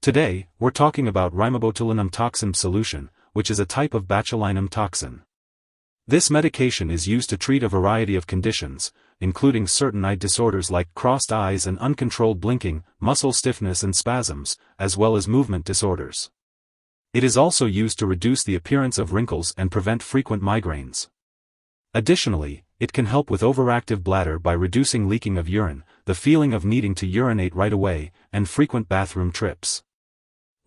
Today, we're talking about Rimabotulinumtoxinb Solution, which is a type of botulinum toxin. This medication is used to treat a variety of conditions, including certain eye disorders like crossed eyes and uncontrolled blinking, muscle stiffness and spasms, as well as movement disorders. It is also used to reduce the appearance of wrinkles and prevent frequent migraines. Additionally, it can help with overactive bladder by reducing leaking of urine, the feeling of needing to urinate right away, and frequent bathroom trips.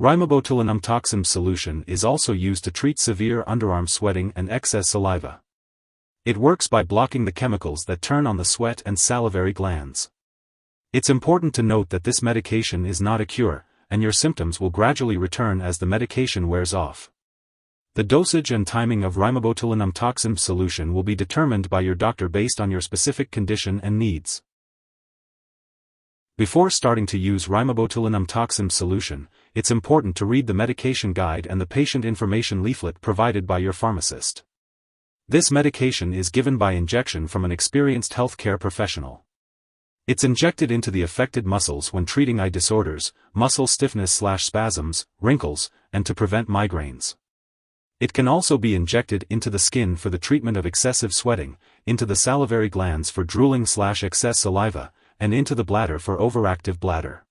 Rimabotulinumtoxinb Solution is also used to treat severe underarm sweating and excess saliva. It works by blocking the chemicals that turn on the sweat and salivary glands. It's important to note that this medication is not a cure, and your symptoms will gradually return as the medication wears off. The dosage and timing of Rimabotulinumtoxinb Solution will be determined by your doctor based on your specific condition and needs. Before starting to use Rimabotulinumtoxinb Solution, it's important to read the medication guide and the patient information leaflet provided by your pharmacist. This medication is given by injection from an experienced healthcare professional. It's injected into the affected muscles when treating eye disorders, muscle stiffness/spasms, wrinkles, and to prevent migraines. It can also be injected into the skin for the treatment of excessive sweating, into the salivary glands for drooling/excess saliva, and into the bladder for overactive bladder.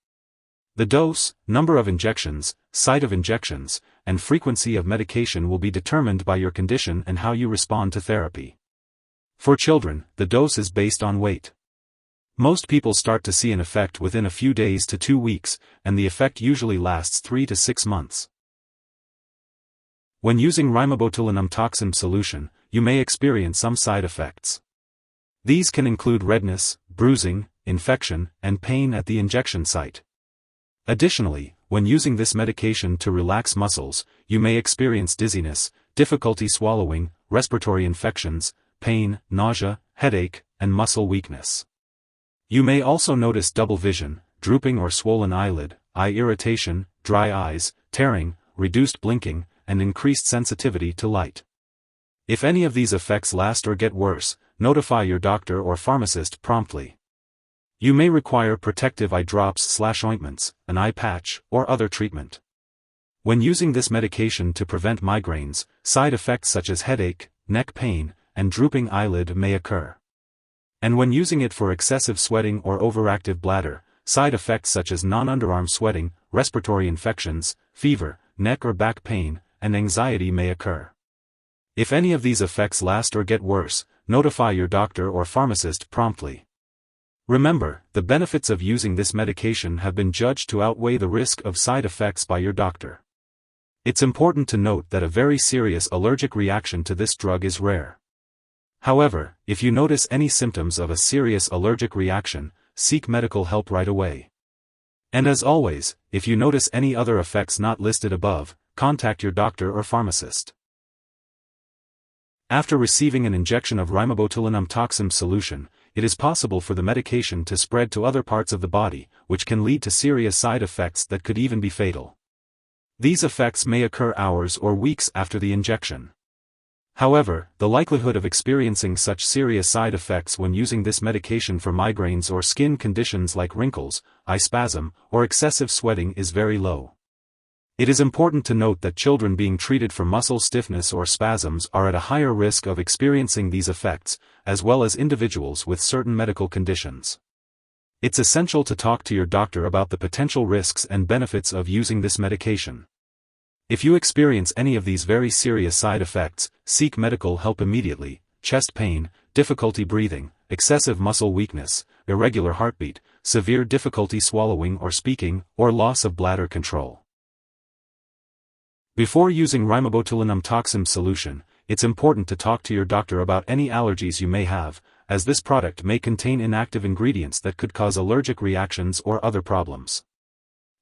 The dose, number of injections, site of injections, and frequency of medication will be determined by your condition and how you respond to therapy. For children, the dose is based on weight. Most people start to see an effect within a few days to 2 weeks, and the effect usually lasts 3 to 6 months. When using Rimabotulinumtoxinb Solution, you may experience some side effects. These can include redness, bruising, infection, and pain at the injection site. Additionally, when using this medication to relax muscles, you may experience dizziness, difficulty swallowing, respiratory infections, pain, nausea, headache, and muscle weakness. You may also notice double vision, drooping or swollen eyelid, eye irritation, dry eyes, tearing, reduced blinking, and increased sensitivity to light. If any of these effects last or get worse, notify your doctor or pharmacist promptly. You may require protective eye drops/ointments, an eye patch, or other treatment. When using this medication to prevent migraines, side effects such as headache, neck pain, and drooping eyelid may occur. And when using it for excessive sweating or overactive bladder, side effects such as non-underarm sweating, respiratory infections, fever, neck or back pain, and anxiety may occur. If any of these effects last or get worse, notify your doctor or pharmacist promptly. Remember, the benefits of using this medication have been judged to outweigh the risk of side effects by your doctor. It's important to note that a very serious allergic reaction to this drug is rare. However, if you notice any symptoms of a serious allergic reaction, seek medical help right away. And as always, if you notice any other effects not listed above, contact your doctor or pharmacist. After receiving an injection of Rimabotulinumtoxinb Solution, it is possible for the medication to spread to other parts of the body, which can lead to serious side effects that could even be fatal. These effects may occur hours or weeks after the injection. However, the likelihood of experiencing such serious side effects when using this medication for migraines or skin conditions like wrinkles, eye spasm, or excessive sweating is very low. It is important to note that children being treated for muscle stiffness or spasms are at a higher risk of experiencing these effects, as well as individuals with certain medical conditions. It's essential to talk to your doctor about the potential risks and benefits of using this medication. If you experience any of these very serious side effects, seek medical help immediately: chest pain, difficulty breathing, excessive muscle weakness, irregular heartbeat, severe difficulty swallowing or speaking, or loss of bladder control. Before using Rimabotulinumtoxinb Solution, it's important to talk to your doctor about any allergies you may have, as this product may contain inactive ingredients that could cause allergic reactions or other problems.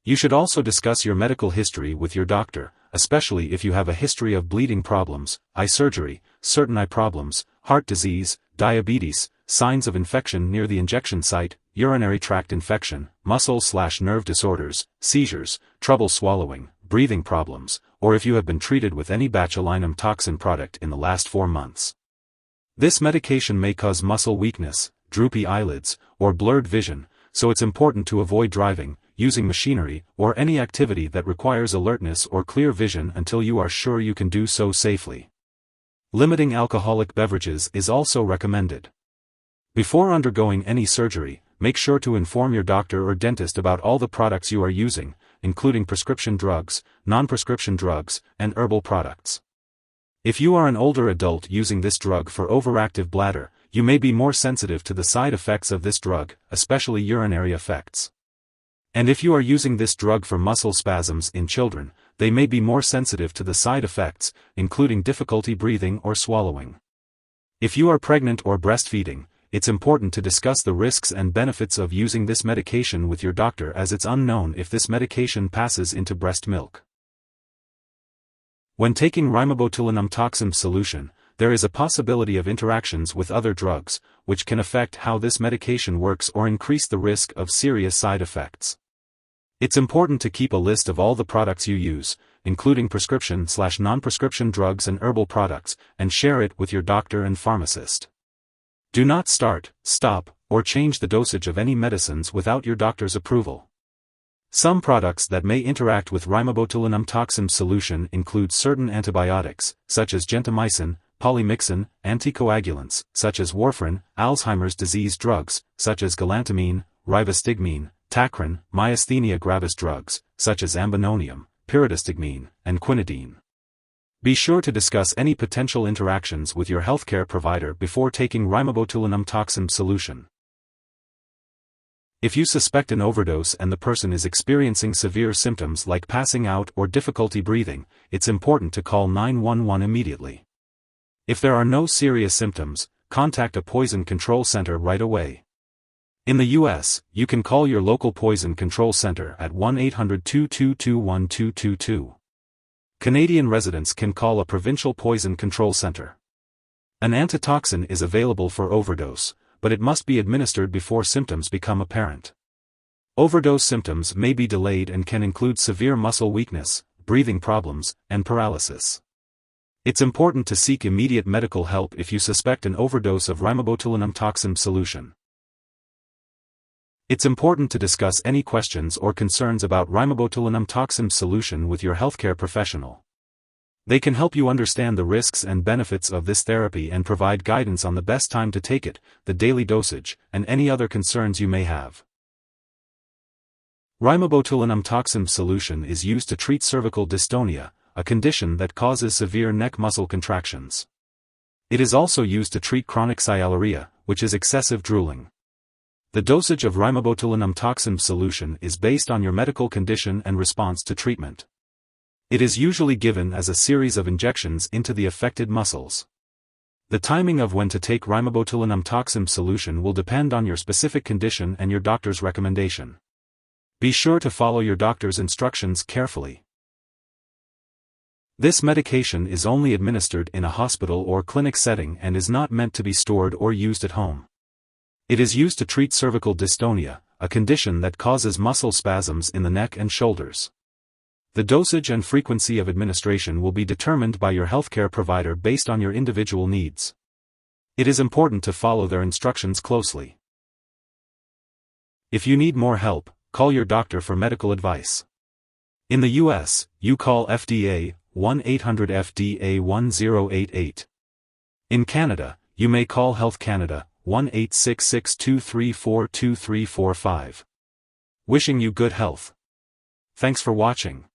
You should also discuss your medical history with your doctor, especially if you have a history of bleeding problems, eye surgery, certain eye problems, heart disease, diabetes, signs of infection near the injection site, urinary tract infection, muscle/nerve disorders, seizures, trouble swallowing, breathing problems, or if you have been treated with any botulinum toxin product in the last 4 months. This medication may cause muscle weakness, droopy eyelids, or blurred vision, so it's important to avoid driving, using machinery, or any activity that requires alertness or clear vision until you are sure you can do so safely. Limiting alcoholic beverages is also recommended. Before undergoing any surgery, make sure to inform your doctor or dentist about all the products you are using, including prescription drugs, non-prescription drugs, and herbal products. If you are an older adult using this drug for overactive bladder, you may be more sensitive to the side effects of this drug, especially urinary effects. And if you are using this drug for muscle spasms in children, they may be more sensitive to the side effects, including difficulty breathing or swallowing. If you are pregnant or breastfeeding, it's important to discuss the risks and benefits of using this medication with your doctor, as it's unknown if this medication passes into breast milk. When taking Rimabotulinumtoxinb Solution, there is a possibility of interactions with other drugs, which can affect how this medication works or increase the risk of serious side effects. It's important to keep a list of all the products you use, including prescription/non-prescription drugs and herbal products, and share it with your doctor and pharmacist. Do not start, stop, or change the dosage of any medicines without your doctor's approval. Some products that may interact with Rimabotulinumtoxinb Solution include certain antibiotics, such as gentamicin, polymyxin, anticoagulants, such as warfarin, Alzheimer's disease drugs, such as galantamine, rivastigmine, Tacrin, myasthenia gravis drugs, such as ambenonium, pyridostigmine, and quinidine. Be sure to discuss any potential interactions with your healthcare provider before taking Rimabotulinumtoxinb Solution. If you suspect an overdose and the person is experiencing severe symptoms like passing out or difficulty breathing, it's important to call 911 immediately. If there are no serious symptoms, contact a poison control center right away. In the U.S., you can call your local poison control center at 1-800-222-1222. Canadian residents can call a provincial poison control center. An antitoxin is available for overdose, but it must be administered before symptoms become apparent. Overdose symptoms may be delayed and can include severe muscle weakness, breathing problems, and paralysis. It's important to seek immediate medical help if you suspect an overdose of Rimabotulinumtoxinb Solution. It's important to discuss any questions or concerns about Rimabotulinumtoxinb Solution with your healthcare professional. They can help you understand the risks and benefits of this therapy and provide guidance on the best time to take it, the daily dosage, and any other concerns you may have. Rimabotulinumtoxinb Solution is used to treat cervical dystonia, a condition that causes severe neck muscle contractions. It is also used to treat chronic sialorrhea, which is excessive drooling. The dosage of Rimabotulinumtoxinb Solution is based on your medical condition and response to treatment. It is usually given as a series of injections into the affected muscles. The timing of when to take Rimabotulinumtoxinb Solution will depend on your specific condition and your doctor's recommendation. Be sure to follow your doctor's instructions carefully. This medication is only administered in a hospital or clinic setting and is not meant to be stored or used at home. It is used to treat cervical dystonia, a condition that causes muscle spasms in the neck and shoulders. The dosage and frequency of administration will be determined by your healthcare provider based on your individual needs. It is important to follow their instructions closely. If you need more help, call your doctor for medical advice. In the U.S., you call FDA 1-800-FDA-1088. In Canada, you may call Health Canada 1-866-234-2345. Wishing you good health. Thanks for watching.